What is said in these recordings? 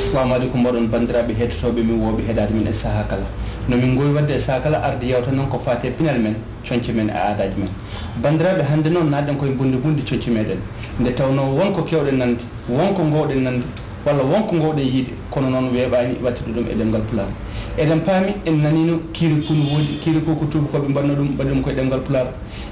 assalamu alaikum baron bandiraɓe hettotoɓe min woɓe heɗade min e saaha kala nomin gowi wadde e saaha kala arde yewta noon ko fate pinal men coñce men e aadaji men bandiraɓe hande noon naɗen koye bunde coñce meɗen nde tawno wonko kewɗen nande wonko gowɗen nande walla wonko gowɗen yiide kono noon weeɓani wattude ɗum e ɗemgal pular eɗen paami en nanino kirikou no woodi kirikou ko tubakoɓe mbanno ɗum mbaɗi ɗum koye ɗemgal pular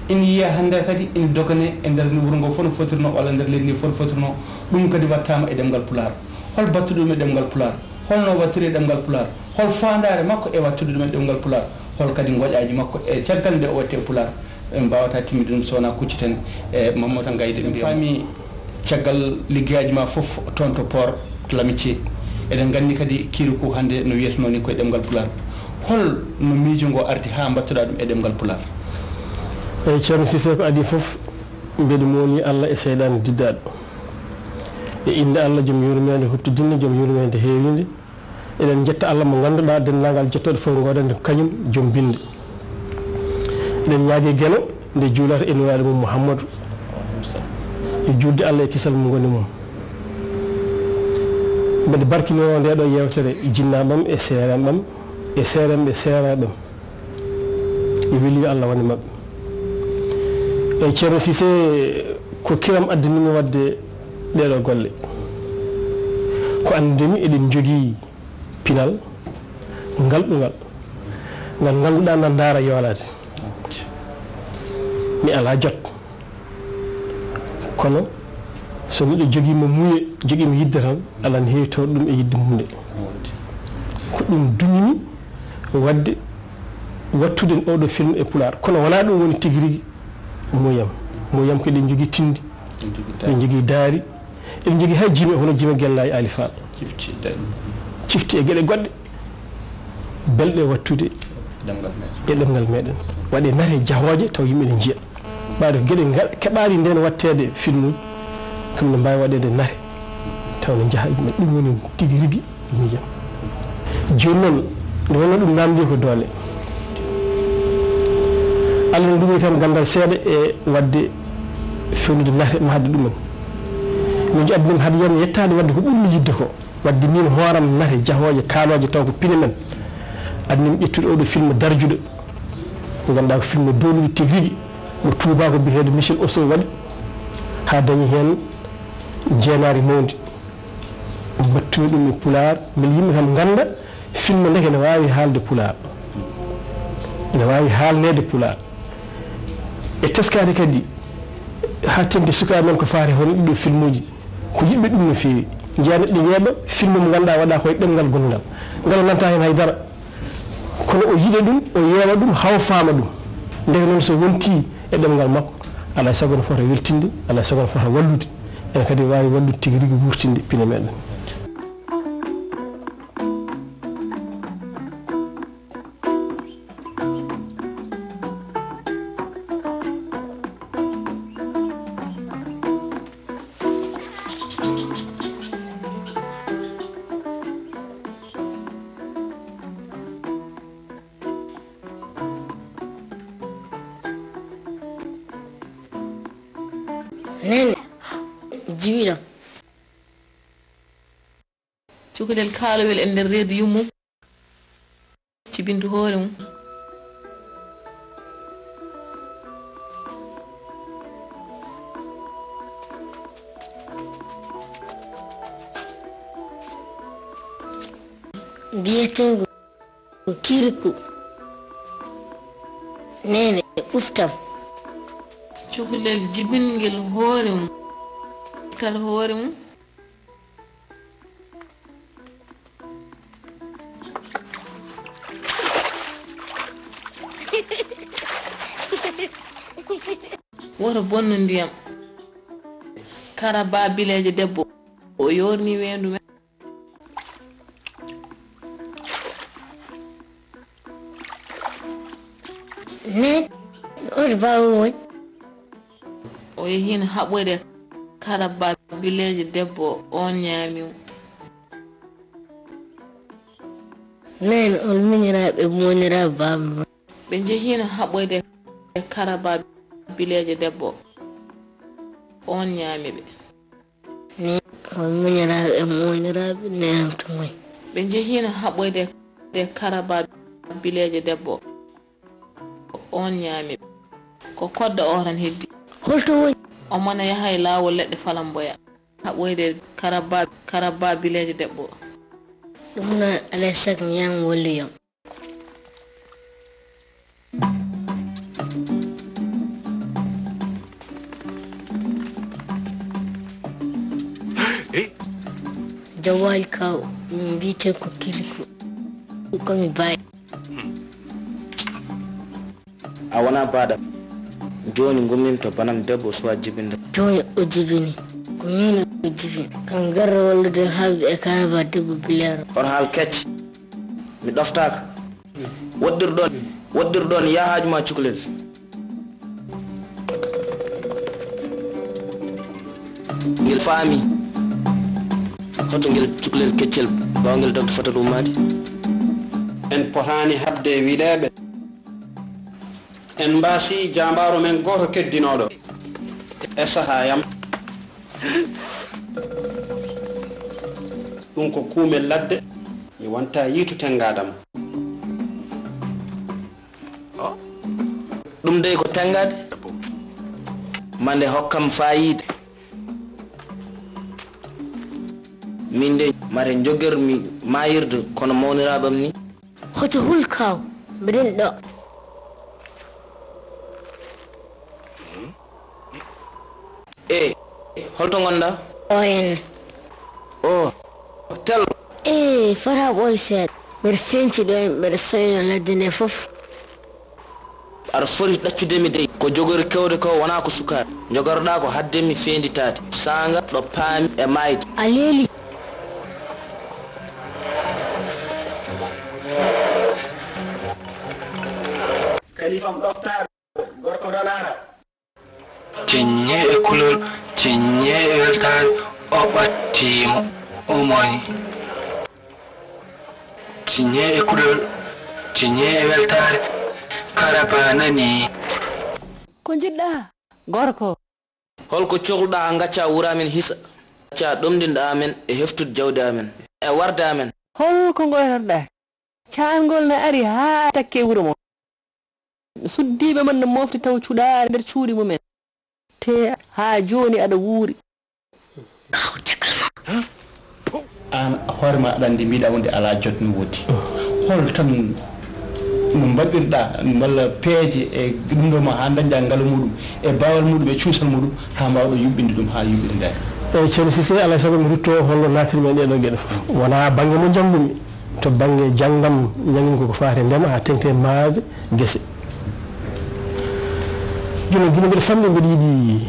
ina yiya hande kadi ina dogane e nder wuuro ngo fof fotirno walla nder leydi ndi fof fotirno ɗum kadi wattama e ɗemgal pular hol battude ɗum e ɗemgal pular holno wattiri e ɗemgal pular hol fandare makko e wattude ɗum e ɗemgal pular hol kadi goƴaji makko e caggal nde o watte e pular en mbawata timmide ɗum sowona kucciten e Mamadou Gaydé ɗum paami caggal liggeyaji ma fof toon to port l'amitié eɗen gandi kadi kirikou hande no wiyeteno ni koye ɗemgal pular hol no miijo ngo ardi ha battuɗa ɗum e ɗemgal pular eyyi ceerno Cissé ko adi fof mbeɗa moni Allah e seyɗade diddaɗo e inde Allah joom yurmede huttidinde joom yurmede heewide eɗen jetta Allah mo ganduɗa dendagal jettoɗo fof godande ko kañum joom binde eɗen ñaagui gueno nde juulata enwaɗo mum Mouhammadou e julde Allah e kisal mo goni mum mbeɗa barkino ndeɗo yewtere jinnaɓam e seeramɓam e seeremɓe seeraɓam e weeli yo Allah wone mabɓe eyyi ceerno Cissé ko kiram addanimi wadde ɗeɗo golle ko andemi eɗen jogui pinal ngalɗugal ngal ganduɗa ngal daara yoolade mi ala jot kono so miɗo joguima muuye joguima yidde tan ala ne heewi tawde ɗum e yidde mum nde ko ɗum duñimi wadde wattude oɗo film e pular kono wona ɗum woni tigui rigui muyam ko eɗen jogui tindi eɗen jogui daari eɗen jogui hay jimi hono jima Guellaye Ali Fall cifti e gueɗe goɗɗe belɗe wattude e ɗemgal meɗen waɗe nare jahoje taw yimɓe ne jiiya ɓaade gueɗe keɓari nden wattede film uji kam ne mbawi waɗede nare taw ne jaaha yimɓe ɗum woni tigui rigui miyam joni noon nde wonno ɗum namdi ko doole Allah ne ɗumi kam gandal seeɗa e wadde fewnude nare mahde ɗumen min jo addinimi haade yiyam yettade wadde ko ɓurmi yidde ko wadde min hooram nare jahoje kaaloje taw ko pine men addinimi ƴettude oɗo film darjuɗo ko ganduɗa ko film doluɗo tigui rigui mo Touba ko biyetede Michel Osso waɗi ha dañi hen jeenari mawdi battude ɗum e pular beele yimɓe kam ganda film ndeke ne wawi haalde pular ne wawi haalnede pular e teskade kadi ha temde sukaɓe men ko faate hono ɗiɗo film uji ko yiɓɓe ɗum no fewi jeeya neɗɗo yeeɓa film mo ganduɗa waɗa koye ɗemgal gongal ngal nanta hen haydara kono o yiɗa ɗum o yeewa ɗum haw faama ɗum ndeke noon so wonti e ɗemgal makko alay saago ne fota weltinde alay saago ne fota wallude ene kadi wawi wallude tigui rigui wurtinde pine meɗen nene jiwiɗam cukalel kaalowel e nder reedu yummum cibintu hoore mum biyetengo ko kirikou nene ɓuftam cukalel jibingel hoore mum tal hoore mum woto bonno ndiyam karaba bileje debbo o yorni wendu men ne oto bawo woñ o yehino haɓoyde karaba bileje debbo on ñaamiwo nene on miñiraɓe moniraɓe baba ɓe jehino haɓoyde karaba bileje debbo on ñaami ɓe ni muñiraaɓe muñiraaɓe nenam to ngoy ɓe jehino haɓoyde de karaba bileje debbo on ñaami ko kodda o tan heddi holto woni o mona yaha e laawol leɗɗe falamboya haɓoyde karaba bileje debbo ɗum noon alay sago mi yama walluyam jawwali kaw min mbiyete ko kiliku komi bayi a wona baɗam joni gummin to banam debbo suwa jibinde joni o jibini ko min o jibini kam garra wallude haalde e karaba debbo bilero on haal kecce mi ɗoftaka woɗɗirɗon yahaji ma cukalel ngel faami hoto ngel cukalel keccel bawngel dogde fota ɗum made en potani habde wiɗeɓe en mbasi jambaru men goto keddinoɗo e sahayam ɗum ko kuumel ladde mi wonta yiitutengadam ɗum dey ko tengade mande hokkam fayide min de mare joggermi mayirde kono mawniraɓam ni hoto hulkaw mbiɗen ɗo holto gonɗa o henne o tel fota ɓoy seeɗa mbeɗa fenci ɗo mbeɗa soyno ladde nde foof aɗa foti ɗaccudemi dey ko jogori kewde ko wona ko sukaɓe jogorɗa ko haddemi fenditade sanga ɗo paami e mayde a leeli kalifam ɗoftaɗo gorko dolara cinye e kulol cinye e weltare o ɓattimo umoni cinye e kulol cinye e weltare karaba nani ko jiɗɗa gorko holko cohluɗa ha gacca wuramen hisa gacca ɗomdinɗa amen e heftude jawdi amen e warde amen holko goytorɗa cangol ne ari ha takke wuro mo suddiɓe man no mofti taw cuɗare nder cuuɗi mumen te ha joni aɗa wuuri an hoorema aɗa andi mbiɗa wonde ala jot no woodi hol tan no mbaɗirɗa walla peeje e ɗum ɗo ma ha dañƴa ngala muɗum e bawal muɗum e cuusal muɗum ha mbawɗo yuɓɓinde ɗum ha yuɓɓinde eyyi ceerno Cissé alay saago mi rutto holno natirmi e ɗeɗo gueɗe fof wona banggue mo janggumi to banggue janggam janggumi koko fate ndema ha tengte maade guese joni guila mbiɗa famɗi mbiɗa yiiɗi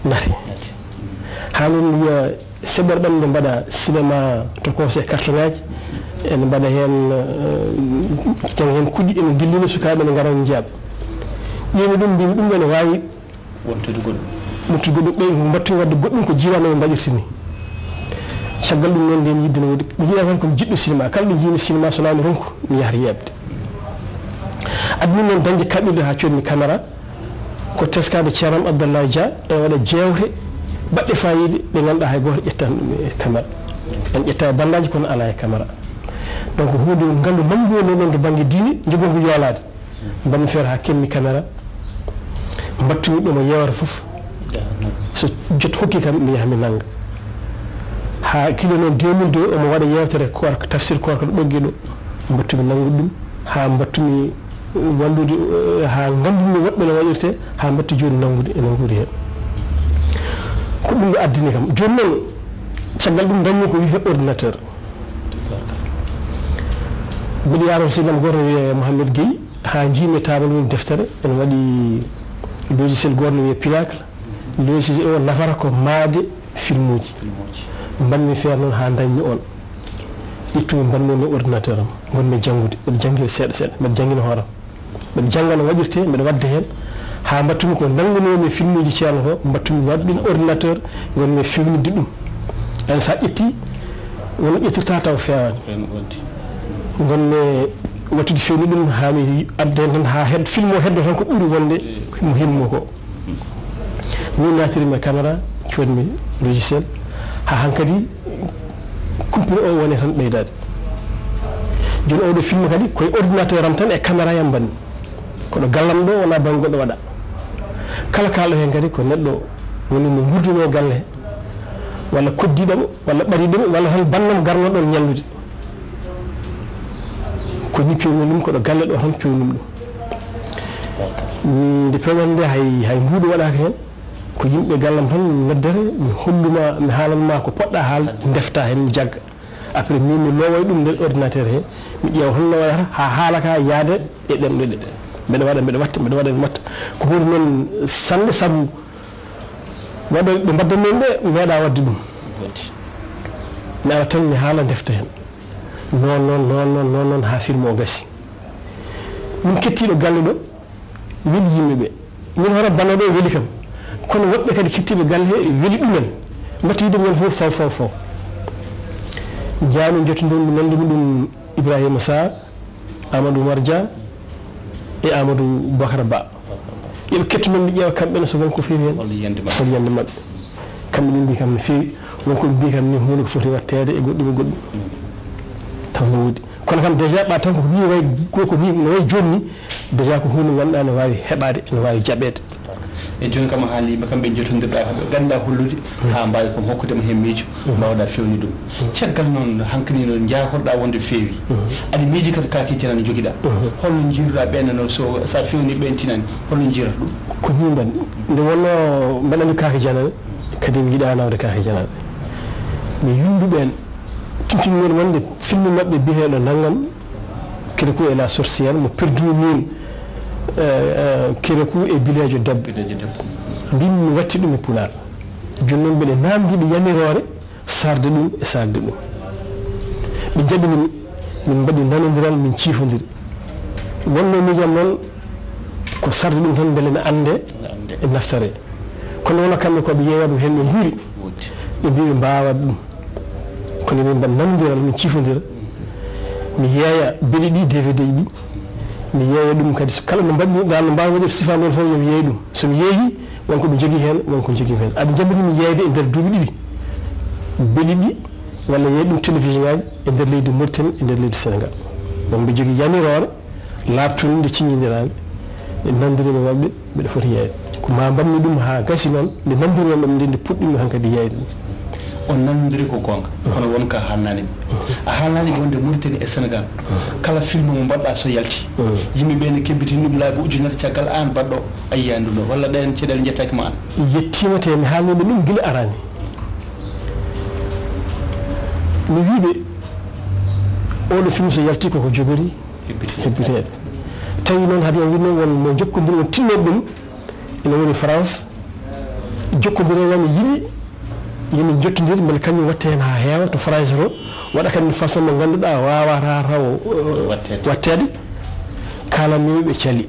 nare haamin wiya seɓɓere ɓamde mbaɗa cinéma to conseil carton ngaji ene mbaɗa hen jang hen kuɗɗi ene dillina sukaɓe ne gara jeeɓa ƴeemi ɗum mbimi ɗum ene wawi wontude goɗɗum muttude goɗɗum ɓe mbattumi wadde goɗɗum ko jiirano ɓe mbaɗirtini caggal ɗum noon nden yidde no woodi mi jiiɗa tan komi jiɗɗo cinéma kala ɗo jiimi cinéma so nawmi ronku mi yahata yeɓde admin noon dañde kaɓirɗe ha coɗmi caméra ko teskade ceeram Abdoulaye Dia e waɗa jewte baɗɗe fayide ɓe ganduɗa hay goto ƴettani ɗum e caméra en ƴetta e bandaji kono ala e caméra donc hunde ngandu manggo noon to banggue diine jogonko yoolade mbanmi feere ha kemmi caméra mbattumi ɗum o yewata foof so jot hokki kam mi yaha mi nangga ha kilo noon 2002 omo waɗa yewtere korka tafsir korka ɗo ɓoggi ɗo mbattumi nanggude ɗum ha mbattumi wallude ha gandumi woɗɓe no waɗirte ha mbatti joni nanggude ene guuri hen ko ɗum ɗo addini kam joni noon caggal ɗum dañmi ko wiite ordinateur mbiɗa yaron sinam goto wiye Mouhamed Gueye ha jiimi tabal mum deftere ene waɗi logiciel goto no wiye Pinacle logiciel o nafata ko maade film uji mbanmi feere noon ha dañmi on ƴettumi mbanmi no ordinateur am gonmi janggude mbiɗa jangguide seeɗa seeɗa mbiɗa jangguina hooram mbiɗa jangga no waɗirte mbiɗa wadda hen ha mbattumi ko nangunomi film uji ceerno ko mbattumi waɗɗum ordinateur gonmi filmide ɗum an sa ƴetti wono ƴettirta taw fewani gonmi wattude fewni ɗum hami adde hen tan ha heddo film o heddo tan ko ɓuuri wonde mo hinmo ko min natirimi e caméra coɗmi logiciel ha hankadi kumpini o woni tan ɓeydade joni oɗo film kadi koye ordinateur am tan e caméra yam banni koɗo gallam ɗo wona banggue goɗɗo waɗa kala kalɗo hen kadi ko neɗɗo woni no gurdino galle he walla koddiɗamo walla ɓariɗamo walla tan bannam garno ɗon ñallude ko ni pewni ɗum koɗo galle ɗo tan pewnum ɗum nde pewnan nde hay mbuuɗo waɗaka hen ko yimɓe gallam tan noddere mi holluma mi haalanma ko poɗɗa haalde defta hen mi jagga après min mi lowoy ɗum nder ordinateur he mi ƴeewa holno wayata ha haalaka yaade e ɗemɗe ɗe mbeɗa waɗa mbeɗa watta ko hunde noon sanne saabu waɗa ɓe mbaddanmen ɓe meeɗa wadde ɗum mi awa tan mi haala defta hen non ha film o gasi min kettiɗo galle ɗo weeli yimɓeɓe min hoto bannoɗo e weeli kam kono woɓɓe kadi kettiɓe galle he weeli ɗumen mbatti yide men fof faw jaami jottodirmi nandumi ɗum Ibrahima Sarr Amadou Oumar Dia e Amadou Bocar Ba yoɓe kettunoon mi ƴeewa kamɓene so wonko feewi hen hol yande mabɓe kamɓe ɗum mbi kam no feewi wonko ɓe mbi kam ni hunde ko foti wattede e goɗɗum taw no woodi kono kam déjà ɓa tan koko ni no wayi joni ni déjà ko hunde ganduɗa ne wawi heɓade ne wawi jaɓede e joni kam haalima kamɓe jottodirɗa kamɓe ganduɗa hollude ha mbawi kom hokkudema hen miijo mbawɗa fewni ɗum caggal noon hankkadi no jakorɗa wonde feewi aɗa miiji kadi kake janane joguiɗa holno jiruɗa ɓenne noon sa fewni ɓentinani holno jirata ɗum ko ni mban nde wonno mbaɗa andi kake janane kadi mi yiiɗa nawde kake janane mais yimɓeɓen tintinmen wonde film mabɓe biyeɗo naggam Kirikou et la sorcière mo perdumi min Kirikou e bilejo debbo mbimi mi watti ɗum e pular joni noon mbiɗe namdiɓe yamirore sarde ɗum e sarde ɗum ɓe jaɓini min mbaɗi nanodiral min ciifodiri wonno miijam noon ko sarde ɗum tan beele ne ande e naftare kono wona kamɓe koɓe yeeyaɓe hen ɓe guuri ɓe mbi ɓe mbawat ɗum kono min mbaɗ nanodiral min ciifodira mi yeeya beɗe ɗi DVD ɗi mi yeeya ɗum kadi kala no mbaɗmi dal no mbawi waɗir sifa noon fof yomi yeeyi ɗum somi yeeyi wonko ɓe jogui hen wonko jogui hen aɗa jabrini mi yeeyde e nder duuɓi ɗiɗi beɗi ɗi walla yeeyi ɗum télévision ngaji e nder leydi Mauritanie e nder leydi Sénégal donc mbe jogui yamirore labtude nde ciññidirade e nandirimi mabɓe mbeɗa foti yeeyde ko ma mbanmi ɗum ha gasi noon nde nandirimi ɗum nde puɗɗimi hankadi yeeyde ɗum on nanodiri ko gonga kono wonka haalnanimi a haalnani wonde Mauritanie e Sénégal kala film mo mbaɗɗa so yalti yimɓeɓe ne kebbitini ɗum laabi ujunere caggal an baɗɗo a yiyani ɗum ɗo walla ɗen ceɗele jettakima an yettima te mi haalniɓe ɗum guila arani mi wiiɓe oɗo film so yalti koko jogori hebbiteɓe tawi noon haade on wi noon won mo jokkodiri on tinnoɓe ɗum ene woni France jokkodire yami yiɗi yomin jottodiri beele kañum watte hen ha heewa to France to waɗa kadi façon mo ganduɗa wawata taw wattede kalanmiɓe ɓe caali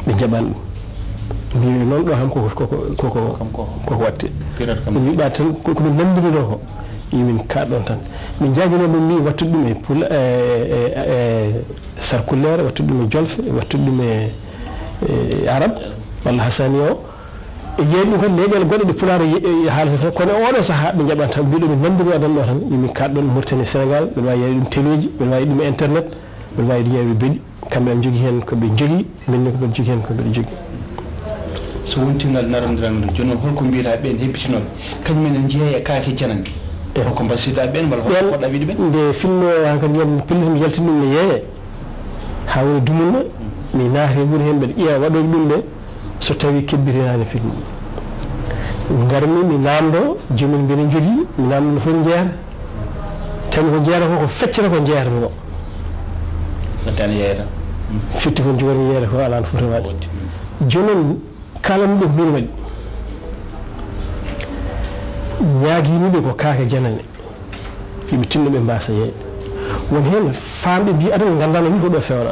ɓe jaɓani ɗum mbiɓe noon ɗo ham koko watte mi wiɗa tan komin nandiriɗo ko yomin kaɗɗon tan min jaguino ɗum ni wattude ɗum e sarkullere wattude ɗum e jolfe wattude ɗum e arabe walla hasani o e yeeyi ɗum kadi leyɗele goɗɗe ɗe pulaar haalata fof kono oɗo saaha ɓe jaɓan tan mbiɗo min nandiri aɗan ɗo tan yomin kaɗɗon Mauritanie Sénégal ɓeɗa wawi yeeyde ɗum téléji ɓeɗa wawi ɗum internet ɓeɗa wawi yeeyde beɗi kamɓe ɓe jogui hen koɓe jogui minne koɓe jogui hen koɓe jogui so wontingal narodiraɗo joni noon holko mbiyata ɓen hebbitinoɓe kañumen ne jeeya kake janande holko mbasirɗa ɓen walla holko poɗɗa wiide ɓen nde film o hankadi yam pelliti mi yaltini ɗum ne yeeye ha woni dumunna mi naati wuuri hen mbeɗa ƴeewa waɗoɓe ɗum ɓe so tawi kebbitinani film garmi mi namdo joomum mbiɗa jogui mi namdo no foti jeeyata tawi ko jeeyata ko feccata ko jeeyatami ko wattani yeeyata fitti ko jogormi yeeyata ko ala no foti waɗe joni noon kalanmi ɗo min waɗi ñaaguimiɓe ko kaake janane yoɓe tinno ɓe mbasa yeeyde won hen famɓe mbi adana gandano wi ko ɗo fewna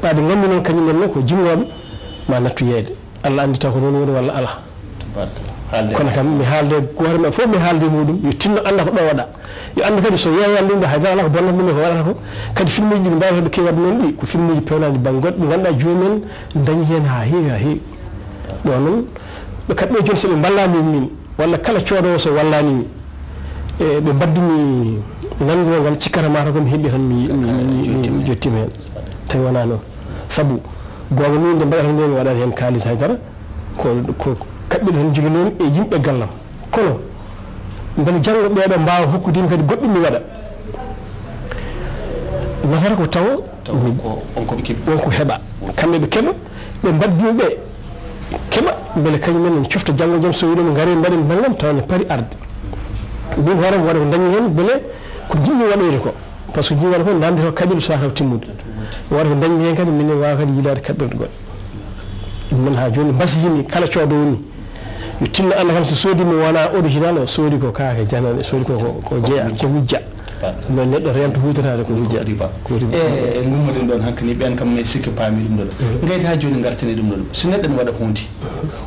ɓaade gandi noon kañumen noon ko jimnoɓe ma nattu yeeyde Allah andi taw ko noon woni walla ala kono kam mi haalde goore men fof mi haalde muɗum yo tinno anda ko ɗo waɗa yo anda kadi so yeeyan ɗum ɗo haydara ala ko bonnata ɗum ko waɗata ko kadi film uji ɗi mbawi heɓe kewi wadde noon ɗi ko film uji pewnaɗi banggoɗɗe ɗi ganduɗa jomumen dañi hen ha heewi ɗo noon ɓe kadi ɗo joni soɓe ballani min walla kala coodowo so wallanimi e ɓe mbaddimi nanngol ngal cikkata mata ko mi heɓi tan mi jottima hen tawi wona noon sabu gonga min nde mbaɗata nde mi waɗata hen kalis haydara ko kaɓɓiɗo tan jogui noon e yimɓe gallam kono beele janggo ɓeeɗo mbawa hokkudimi kadi goɗɗum mi waɗa nafata ko tawa wonko heeɓa kamɓe ɓe keeɓa ɓe mbaddimi ɓe keeɓa beele kañumen ne cofta janggo jaam so wiɗomi gaare mbaɗen naggam tawa ne paari arde min hoorema waɗa ko dañi hen beele ko jinmi waɗoyde ko par ce que jinmi waɗa ko namde ko kaɓirɗe so taw timmude waɗa ko dañmi hen kadi minen wawa kadi yiilade kaɓɓirɗe goɗɗe ɗum noon ha joni mbasiyimi kala coodowo ni yo tinno Allah kam so soodimi wona original o soodi ko kaake janane soodi ko jeeya ko wujja no neɗɗo rento hutotade ko wujja e gummoɗen ɗon hankkani ɓen kam ne sikki paami ɗum ɗo gayde ha joni gartane ɗum ɗo so neɗɗo ne waɗa hunde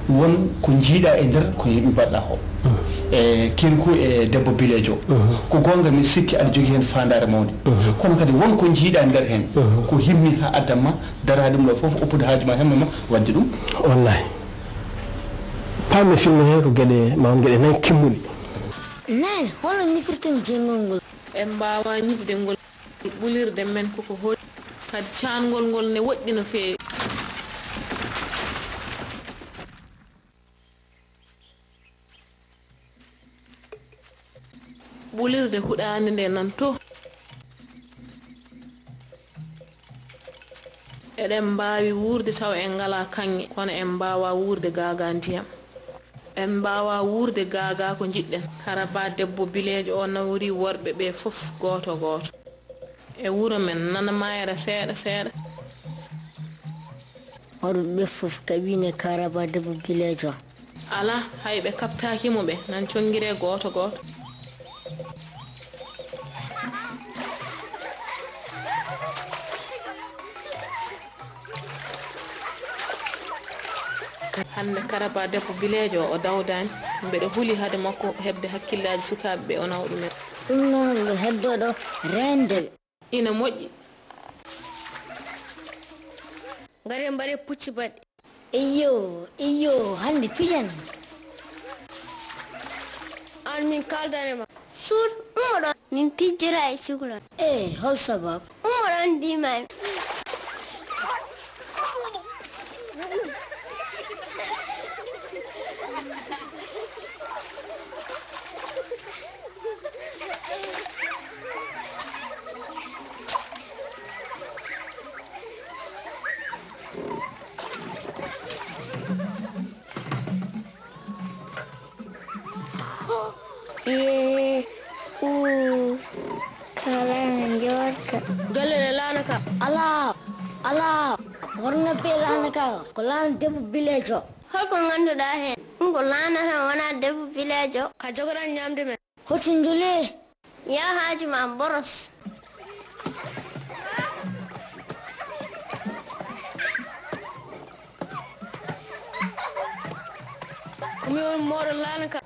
won ko jiiɗa e nder ko yimɓe mbaɗɗa ko e kirku e debbo bilejo ko gonga mi sikki aɗa jogui hen fandare mawde kono kadi won ko jiiɗa nder hen ko himmi ha addamma dara ɗum ɗo foof oppude haajuma hemma ma wadde ɗum wallahi pamme film he ko gueɗe mawon gueɗe nayi kimmuɗi nani hono ñifirten jengol ngol en mbawa ñifde ngol ɓulirde men koko hoɗi kadi cangol ngol ne woɗɗi no feewi ɓulirde huɗande nde nan to eɗen mbawi wurde taw en ngala kanŋe kono en mbawa wurde gaga ndiyam en mbawa wurde gaga ko jiɗɗen karaba debbo bilejo o nawri worɓe ɓe foof goto goto e wuuro men nana mayra seeɗa seeɗa worɓe foof kaɓine karaba debbo bilejo ala hay ɓe kaptakimo ɓe nan conguire goto goto hande karaba debbo bilejo o dawdani mbeɗa huuli hade makko hebde hakkillaji sukaɓe ɓe o nawa ɗumen ɗum noon ɗo heddoɗo rendeɓe ina moƴƴi gare mbaɗe pucci baɗɗe iyo hande pijan an min kaldanema suud ummoɗon min pijjira e cukalon hol sababu ummoɗon mbimami gollere lanaka ala horga be lanaka ko lana debbo bilejo holko ganduɗa hen ɗum ko lanata wona debbo bilejo ka jogoɗan ñamde men hotin jole ya haji ma boros komi on moɗo lanaka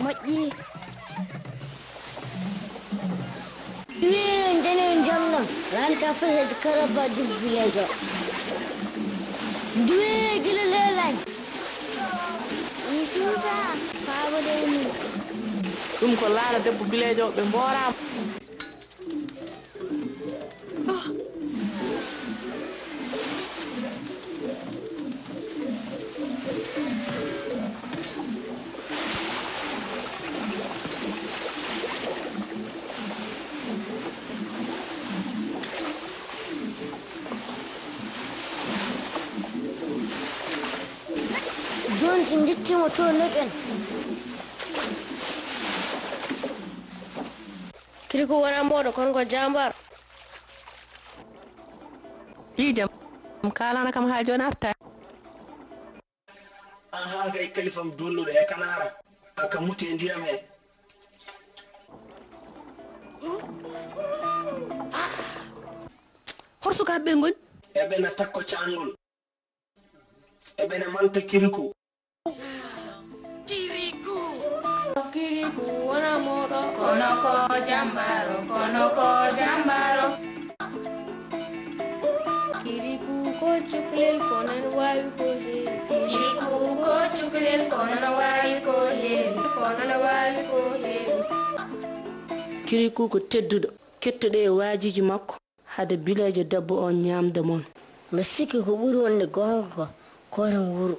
moƴƴi ndene jamɗam lanaka feheje karaba debbo bilejo duwe gila lelani mi suuta faabode ni ɗum ko laana debbo bilejo ɓe mborama joni so jettimo to leƙen kiri ko wona mboɗo kono ko jambar ijam kalana kam ha joni arta aha kay kalifam dulluɗo e kanara aka muti e ndiyam he horsukaɓe ngoni eɓena takko cangol eɓene manta kiriku kiriku wona moɗo kono ko jambaro kiriku ko cuklel konen wawi ko he kiriku ko Kirikou ko tedduɗo kettuɗo e waajiji makko hade bileejo debbo on ñaamde mon. Mi sikki ko ɓuri wonde gonga ko koren wuro.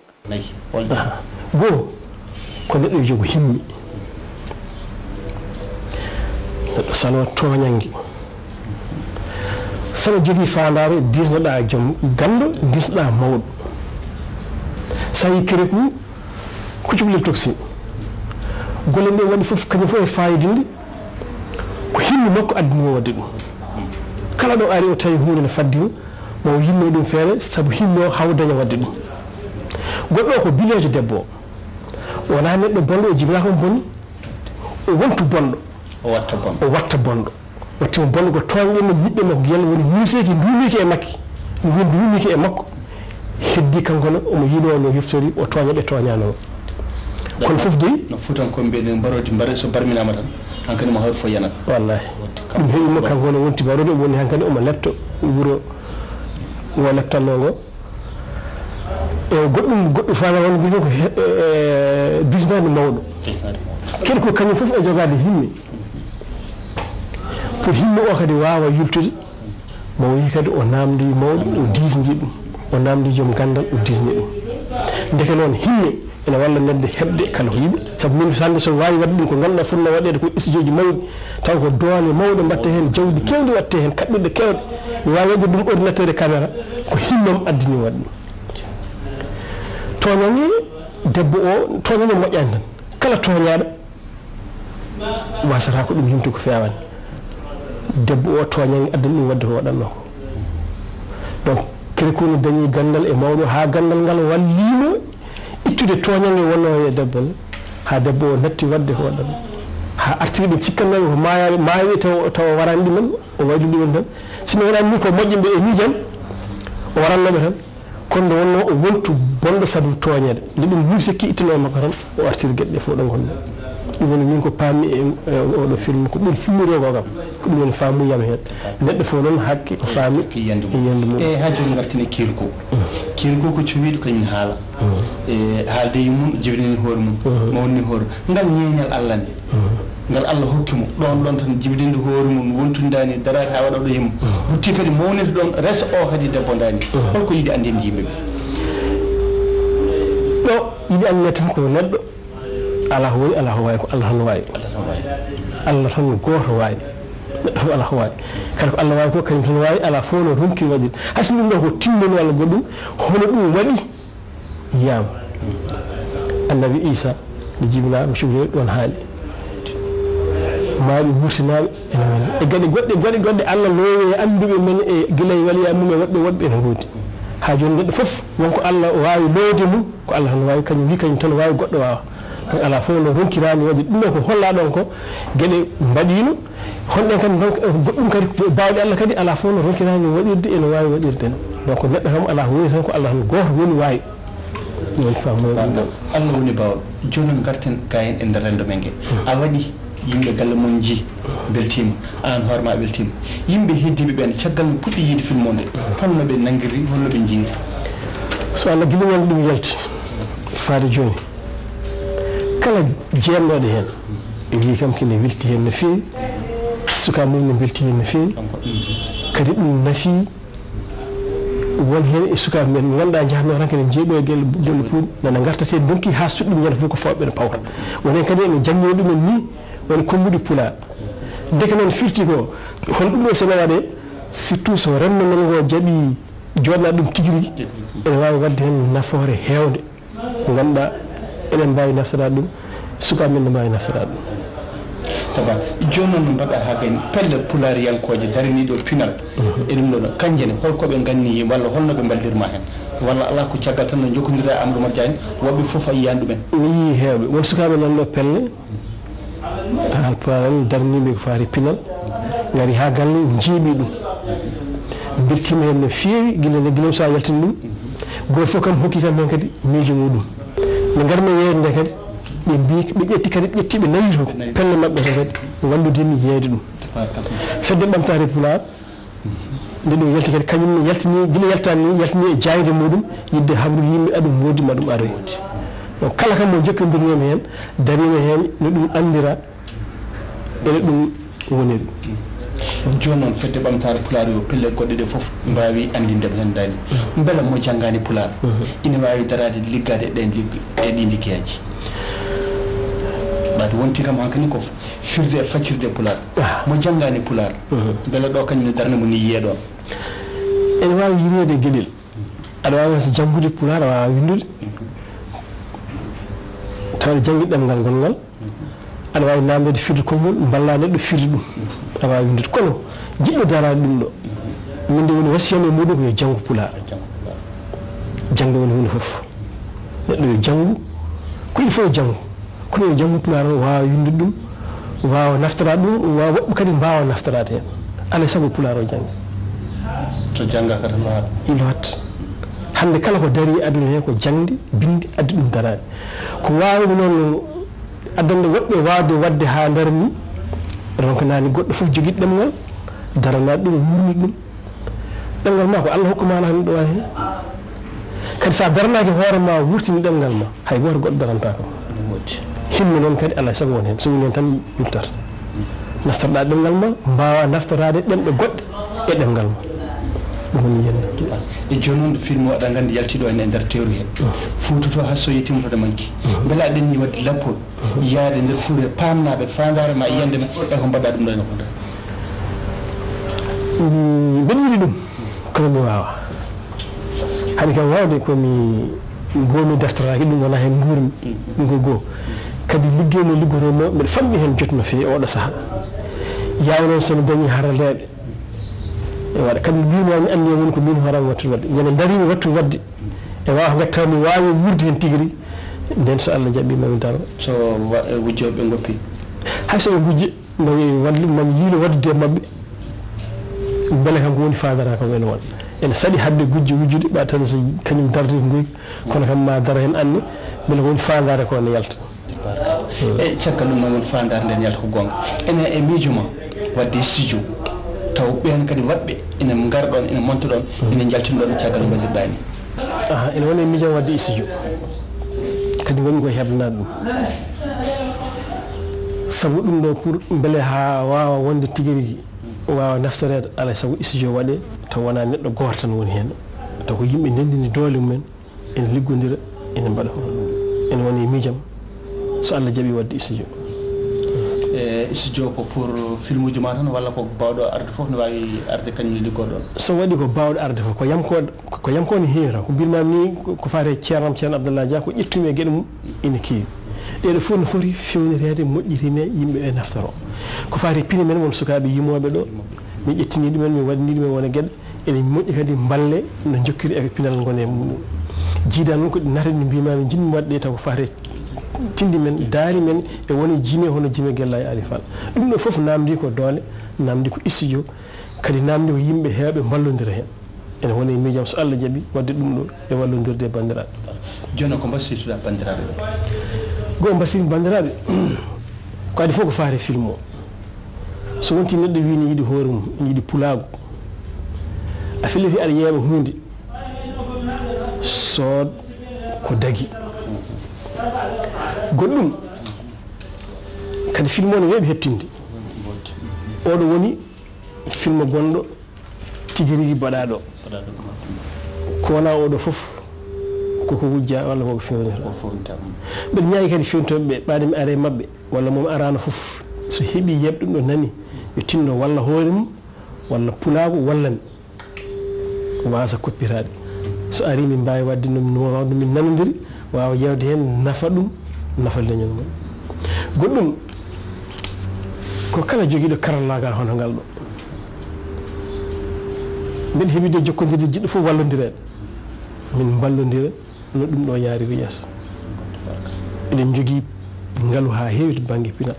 Goo ko neɗɗo jogo himmi neɗɗo salwa toñange saɗa jogii faandaare disnoɗa joom gallo disnoɗa mawɗo so yi Kirikou ko cukalel toksi golle ɗe waɗi fof kañum fof e fayidinde ko himmi makko addimo wadde ɗum kala ɗo ari o tawi hunde ne faddima mo yimno ɗum feere sabu himmi o haw daña wadde ɗum goɗɗo o ko bileejo debbo o wona neɗɗo bonɗo o jibina ko bonni o wontu bonɗo o watta bonɗo wattima bonɗo ko toñƴenno yiɗɓe makko yalla woni muuseki duumiki e makki duumiki e makko heddi kanko omo yiino no yeftori o toña ɗe toñanomo kono fof dey no fuutankoɓe mbiyeɗen mbarodi mbare so barminama tan hankkadi mo hawri fo yanat wallahi ɗum heeɓimo kanko ne wonti mbarode woni hankkadi omo letto wuuro ngo lettanno ngo e goɗɗo fana won mbiɗo ko bisnade mawɗo kadi ko kañum fof e jogade himmi pour himmi o kadi wawa yultude mo wi kadi o namdi mawɗo o disdi ɗum o namdi joom gandal o disni ɗum ndeke noon himmi ene walla nedde heɓde kala ko yiɗi sabu min hande so wawi wadde ɗum ko ganduɗa fonno waɗede ko studio mawɗi taw ko doole mawɗo mbatte hen jawdi kewɗi watte hen kaɓɓirɗe kewɗe mi wawi wadde ɗum ordinateur e caméra ko himmam addini wadde ɗum toñange debbo o toñange moƴƴani tan kala toñaɗo wasata ko ɗum himti ko fewani debbo o toñange addani ɗum wadde ko waɗanno ko donc Kirikou ne dañi gandal e mawɗo ha gandal ngal wallimo ittude toñange wonno e debbo ne ha debbo o natti wadde ko waɗanno ha artiri ɓe cikkannoɓe ko maawi taw warani ɗumen o waydu ɗumen tan sino wonani ni ko moƴƴinɓe e mijan o warannoɓe tan kono nde wonno o wontu bonɗo sabu toñede nde ɗum muri sikki ittano makko tan o artiri gueɗe ɗe fof ɗo gonno ɗum woni min ko paami e oɗo film ko ɓuuri himmorego kam ko ɗum woni faamuyam hen neɗɗo fof noon hakke ko faami e yiyande mum e ha joni gartini Kirikou ko cuwiɗo kañum haala e haalde mum jibinani hoore mum mawni hoore ngal ñeñal Allah nde ngal Allah hokkimo ɗon tan jibininde hoore mum wontudani darade ha waɗa ɗo himmo rutti kadi mawnita ɗon resa o kadi debbo dani holko yiɗi andinde yimɓeɓe ɗo yiɗi andine tan ko neɗɗo ala ko woni ala ko wawi ko Allah tan wawi Allah tan goto wawi neɗɗo fof ala ko wawi kala ko Allah wawi ko kañum tan wawi ala fof no ronki waɗide hayso ɗum ɗo ko timmoni walla goɗɗum hono ɗum waɗi yiyama annabi Isa nde jibinaɓe cukalel ɗon haali maaɓe wurtinaɓe ene woni e gaɗe goɗɗe Allah lowe anduɓe men e guila e waliya mum e woɗɓe ene goodi ha joni neɗɗo fof wonko Allah wawi lowde mum ko Allah tan wawi kañum wi kañum tan wawi goɗɗo wawa donc ala fof no ronkirani waɗi ɗum ɗo ko hollaɗon ko gueɗe mbaɗino honɗen kadi goɗɗum kadi bawɗe Allah kadi ala fof no ronkirani waɗirde ene wawi waɗirde donc neɗɗo kam ala woni tan ko Allah tan goto woni wawi ɗum famoy Allah woni bawɗo joni garten ga hen e nder rendo men gue a waɗi yimɓe galle mon ji beltima an hoorema beltima yimɓe heddiɓe ɓen caggal no puɗɗi yiide film o nde holno ɓe nanguiri holno ɓe jiiri so Allah guiɗumen ɗum yalti faade joni kala jeemnoɗo hen wi kam kene welti hen no fewi suka mum ne belti hen no fewi kadi ɗum nafi won hen e sukaɓe men ganduɗa jahno tan kene jeeɓo e golle puuɗ nana gartate donki ha suɗɗum ñande fof ko fawɓe ne pawta wonen kadi ene jangno ɗumen ni woni kombuɗi pula deke noon firti ko hon ɗum ɗo sene waɗe surtout so renno men ngo jaaɓi joɗna ɗum tigui rigui ene wawi wadde hen nafoore hewde ganduɗa eɗen mbawi naftorade ɗum sukaɓe men ne mbawi naftorade ɗum taba joni noon no mbaɗa ha gani pelle pulariyankoje daraniɗo pinal e ɗum ɗon kanjene holkoɓe ganni walla holno ɓe baldirma hen walla ala ko caggal tan no jokkodira Amadou Mat Diagne woɓɓe foof a yiyani ɗumen mi yii hewɓe won sukaɓe nanɗo pelle alparan darniɓe ko faari pinal gari ha galle jiiɓi ɗum beltima hen no fewi guila sa yaltini ɗum goto fof kam hokki kam hen kadi miijo muɗum nde garmi yeeyde nde kadi ɓe mbi ɓe ƴetti kadi ɓe ƴetti ɓe nayi to pelle mabɓe to kadi walludimi yeeyde ɗum fedde ɓamtare pulaar nde ɗum yalti kadi kañum ne yaltini guila yaltani ni yaltini e jayde muɗum yidde habrude yimɓe aɗum woodi ma ɗum aroy kala kam mo jokkondirnomi hen darima hen no ɗum andira ene ɗum woniri joni noon fedde ɓamtare pulaar yo pelle goɗɗe ɗe fof mbawi andinde hen dani beela mo janggani pulaar ina wawi darade liggade e ɗi liggeyaji ɓaade wonti kam hankani ko firde e faccirde pulaar mo janggani pulaar beela ɗo kañum ne darde mo ni yiyeɗon ene wawi yirede gueɗel aɗa wawi so janggude pulaar aɗa wawi windude tawde jangguiɗe ɗemgal gongal aɗa wawi namdede firde konngol balla neɗɗo firde ɗum aɗa wawi windude kono jiɗɗo darade ɗum ɗo min de woni wasiyam e muɗum ko yo janggu pulaar jangde woni hunde foof neɗɗo yo janggu ko il faut yo janggu kono yo janggu pulaar o wawa windude ɗum wawa naftorade ɗum wawa woɓɓe kadi mbawa naftorade hen alay saago pulaar o jangga to jangga kata lohat ilot hande kala ko dari aduna he ko jangde binde addi ɗum darade ko wawimi noon addande woɓɓe wawde wadde ha darni donc nani goɗɗo foof joguiɗo ɗemgal daranaɗe ɗum wurni ɗum ɗemgal ma ko Allah hokkuma ala hen ɗo wawi hen kadi sa daranaki hoore ma wurtini ɗemgal ma hay goto goɗɗo daranta kam himmi noon kadi alay saago won hen so woni hen tan yurtata naftorɗa ɗemgal ma mbawa naftorade ɗemɗe goɗɗe e ɗemgal ma ɗum woni yenda e joni noon film o aɗa gandi yaltiɗo en e nder teeru he fuutoto ha so yettimtoɗe manki beela aɗen ni wadde lappol yaade nder fuure pamnaɓe fandare ma yiyande ma e ko mbaɗɗa ɗum ɗo ene konda mbeɗa yiɗi ɗum kono mi wawa hani kam wawde komi gomi dartoraki ɗum wona hen guurmi ɗum ko goho kadi liggey no liggotono mbeɗa famɗi hen jotti no fewi oɗo saaha yaw noon sono dañi haraleɓe e waɗa kadi mbimami andi woni ko min hoorami wattude wadde ñande darimi wattude wadde e wawa gatta mi wawi wurde hen tigui nden so Allah jaɓi mami daro so wujjoɓe goppi hayso ɓe gujje mami yiilo waddude mabɓe beele kam ko woni fadara kam ene won ene saɗi hadde wujjude ɓa tan so kañum darde ko goyki kono kam ma dara hen anne beele ko woni fandare ko ne yalta e caggal ɗum ma woni fandare nden yalta ko gonga ene e miijo ma wadde studio taw ɓen kadi waɗɓe ene garɗon ene monta ɗon ene jaltinoɗon caggal ballirɗani ene woni miijam wadde studio kadi gonmi koye heblanade ɗum saabu ɗum ɗo pour beele ha wawa wonde tigui rigui wawa naftorede alay saago studio waɗe taw wona neɗɗo goto tan woni hen taw ko yimɓe ndendini doole mumen ene liggodira ene mbaɗa ko ene woni miijam so Allah jaaɓi wadde studio studio ko pour film uji ma tan walla ko bawɗo arde foof ne wawi arde kañum liggoɗon so waɗi ko bawɗo arde foof ko yam ko ne heewi tan ko mbirmami ni ko fate ceernam ceerno Abdallah Dia ko ƴettumi e gueɗe mum ene keewi ɗeɗo fof no foti fewnirede moƴƴirine yimɓe ɓe naftoro ko fate pine men won sukaɓe yimoɓe ɗo mi ƴettini ɗumen mi waɗani ɗumen wona gueɗe ene moƴƴi kadi balle no jokkiri e pinal gone muɗum jiida noon ko ɗi nata ɗi mbimami jinmi wadde taw ko fate tindi men daari men e woni jime hono jime Guella e Ali Fall ɗum ɗo foof namdi ko doole namdi ko studio kadi namdi ko yimɓe heewɓe ballodira hen ene woni miijam so Allah jaaɓi wadde ɗum ɗo e wallodirde e bandiraɓe joni ko mbasiytoɗa bandiraɓe goo mbasiri bandiraɓe ko adi fof ko faate film o so wonti neɗɗo wini yiiɗi hoore mum yiiɗi pulago a filliti aɗa yeeɓa hunde sood ko dagui goɗɗum kadi film o ne weeɓi heɓtinde oɗo woni film gonɗo tigui rigui baɗaɗo ko wona oɗo foof koko wujja walla koko fewnita mbeɗa ñaagi kadi fewnitoɓeɓe ɓaade mi are mabɓe walla momi arano foof so heeɓi yeɓ ɗum ɗo nani yo tinno walla hoore mum walla pulago walla mi wasa koppirade so ari min mbawi wadde nomin nanodiri wawa yewde hen nafa ɗum nafa leñol mum goɗɗum ko kala joguiɗo karallagal hono ngal ɗo mbeɗa heeɓide jokkodirde jiɗɗo fof wallodirede min ballodira no ɗum ɗo yaariri yeeso eɗen jogui ngaalu ha heewi to banggue pinal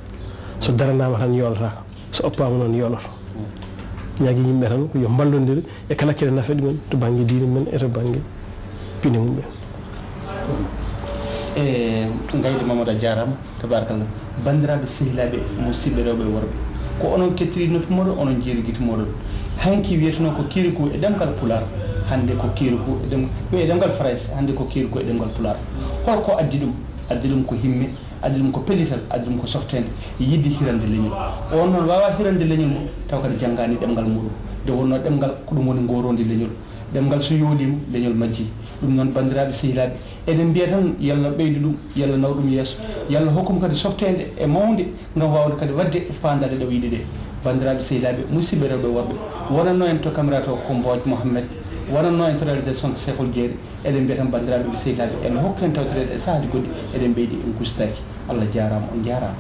so daranama tan yolotako so oppama noon yoloto ñagui yimɓe tan ko yo ballodira e kala kene nafa ɗumen to banggue diine men e to banggue pine mumen e gayde Mamadou a jarama tabarakallah bandiraɓe sehilaɓe musidɓe rewɓe worɓe ko onon kettiri noppi moɗon onon jeeri guite moɗon hanki wiyata noon ko kirikou e ɗemgal pular hande ko kiruko edem gal France hande ko kiruko edem gal pular holko addi dum ko himme addi dum ko pelital addi dum ko softende yiddi hirande leñol on non wawa hirande leñol taw kadi jangani demgal mudum de wonno demgal ko dum woni ngorondi leñol demgal so yodim leñol majji dum non bandirabe sehilabe eden biya tan yalla beydu dum yalla nawdum yeso yalla hokkum kadi softende e mawde ngam wawde kadi wadde fandade do wiide de bandirabe sehilabe musibe rewbe worbe wonanno en to camera to ko Mbodj Mohamed wonanno en to réalisation Cheikhul Dieri eden biya tan bandirabe sehilabe en hokken tawtere e sahdi goddi eden beydi en gustaki Allah jarama on jarama